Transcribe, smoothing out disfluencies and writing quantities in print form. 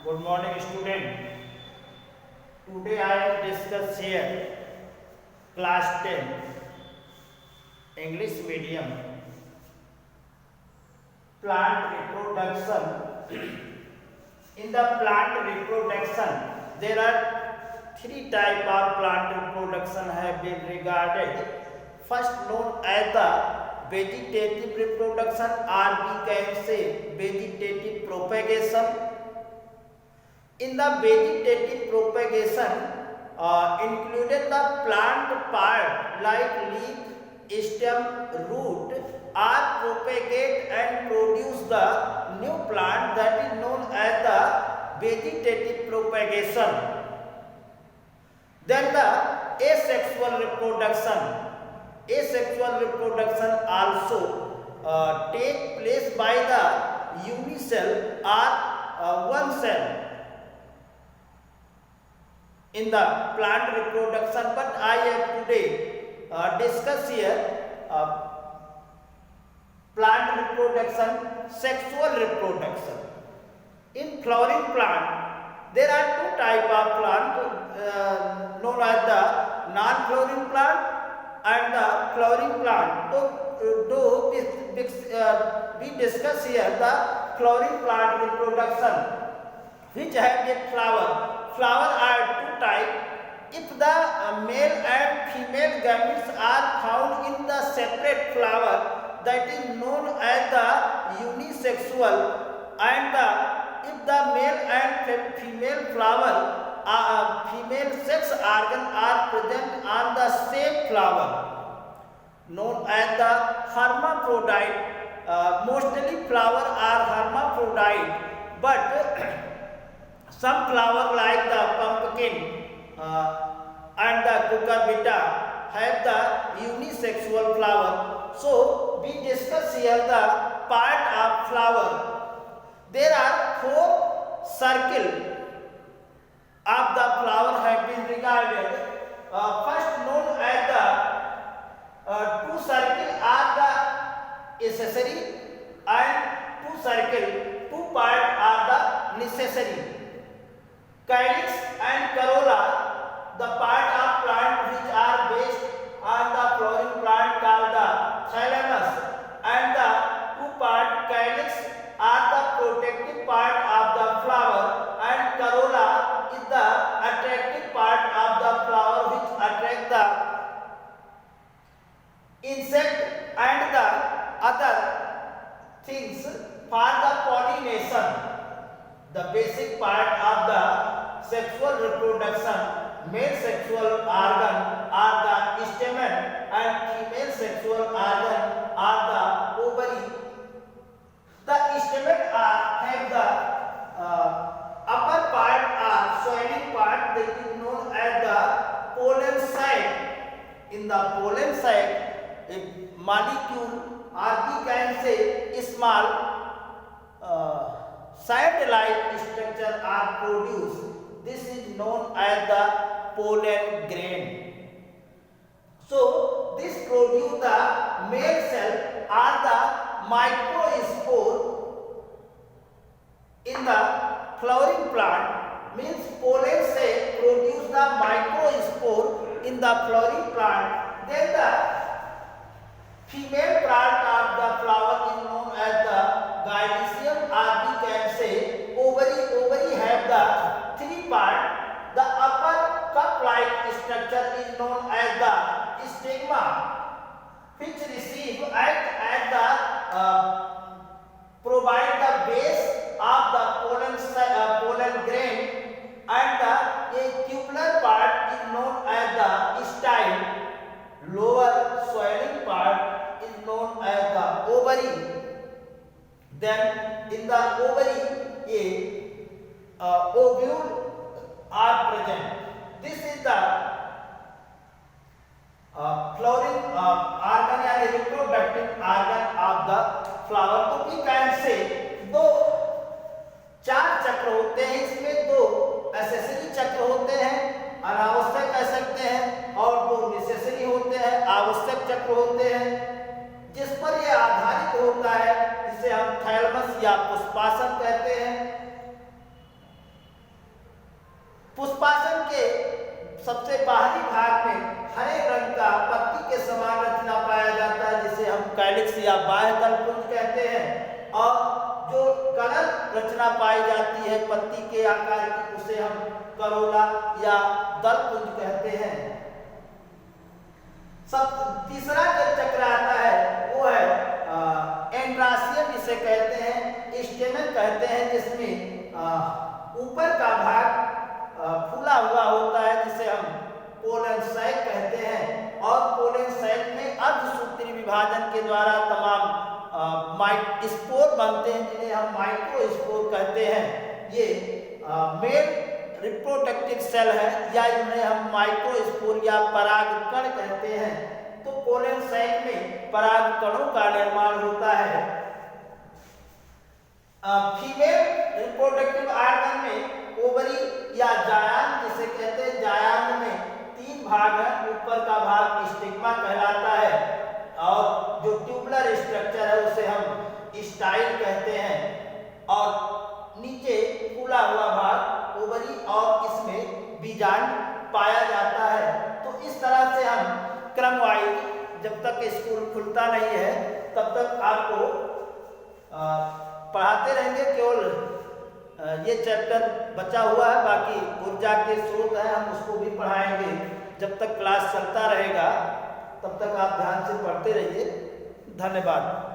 Good morning, student. Today I will discuss here class 10 English medium plant reproduction. In the plant reproduction, there are three type of plant reproduction have been regarded. First known as the vegetative reproduction, or we can say vegetative propagation. In the vegetative propagation, included the plant part like leaf, stem, root are propagate and produce the new plant that is known as the vegetative propagation. Then the asexual reproduction. Asexual reproduction also take place by the unicell or one cell in the plant reproduction, but I have today discuss here plant reproduction, sexual reproduction. In flowering plant, there are two type of plant known as the non-flowering plant and the flowering plant. So, we discuss here the flowering plant reproduction, which have a flower. Flower are two types. If the male and female gametes are found in the separate flower, that is known as the unisexual, and if the male and female flower, female sex organ are present on the same flower, known as the hermaphrodite. Mostly flower are hermaphrodite, but some flower like the pumpkin and the cucurbita have the unisexual flower. So we discuss here the part of flower. There are four circles of the flower have been regarded. First known as the two circles are the accessory and two parts are the necessary. Calyx and corolla, the part of plant which are based on the flowering plant called the thalamus, and the two part calyx are the protective part of the flower, and corolla is the attractive part of the flower which attract the insect and the other things for the pollination. The basic part of the sexual reproduction, male sexual organ are the stamen and female sexual organ are the ovary. The stamen have the upper part or swelling part that is known as the pollen sac. In the pollen sac, a molecule, or we can say small satellite structure are produced. This is known as the pollen grain. So this produce the male cell or the microspore in the flowering plant. Means pollen sac produce the microspore in the flowering plant. Then the female part of the flower is known as the gynoecium, or we can say ovary. Ovary have the three parts. The upper cup-like structure is known as the stigma, which receive at the provide the base of the pollen grain, and the tubular part is known as the style. Lower swelling part is known as the ovary. Then in the ovary, ovule are present. This is the flowering organ and reproductive organ of the flower. तो we can say दो चार चक्र होते हैं, इसमें दो accessory चक्र होते हैं, अनावश्यक कह सकते हैं, और दो नेसेसरी होते हैं, आवश्यक चक्र होते हैं, जिस पर यह आधारित होता है, जिसे हम थैलमस या पुष्पासन कहते हैं। पुष्पासन के सबसे बाहरी भाग में हरे रंग का पत्ती के समान रचना पाया जाता है, जिसे हम कैलिक्स या बाह्य दल पुंज कहते हैं। और जो कलर रचना पाई जाती है पत्ती के आकार की, उसे हम करोला या दल पुंज कहते हैं। सब तीसरा जो चक्र आता है वो है एंड्रासियम, जिसे कहते हैं स्टेमन कहते हैं, जिसमें ऊपर का भाग फूला हुआ होता है, जिसे हम पोलन सैक कहते हैं। और पोलन सैक में अर्धसूत्री विभाजन के द्वारा तमाम स्पोर बनते हैं, जिन्हें हम माइक्रोस्पोर कहते हैं। ये मेल रिप्रोडक्टिव सेल है, या इन्हें हम माइक्रोस्पोर या परागकण कहते हैं। तो पोलन सैक में परागकणों का निर्माण होता है। फीमेल रिप्रोडक्टिव ऑर्गन में ओवरी या जायांग जिसे कहते हैं, जायांग में 3 भाग हैं। ऊपर का भाग स्टिग्मा कहलाता है, और जो ट्यूबुलर स्ट्रक्चर है उसे हम स्टाइल कहते हैं। और नीचे फूला हुआ भाग ओवरी, और इसमें बीजांड पाया जाता है। तो इस तरह से हम क्रम वाइज, जब तक स्कूल खुलता नहीं है तब तक आपको पढ़ाते रहेंगे। केवल ये चैप्टर बचा हुआ है, बाकी ऊर्जा के स्रोत है, हम उसको भी पढ़ाएंगे। जब तक क्लास चलता रहेगा तब तक आप ध्यान से पढ़ते रहिए। धन्यवाद।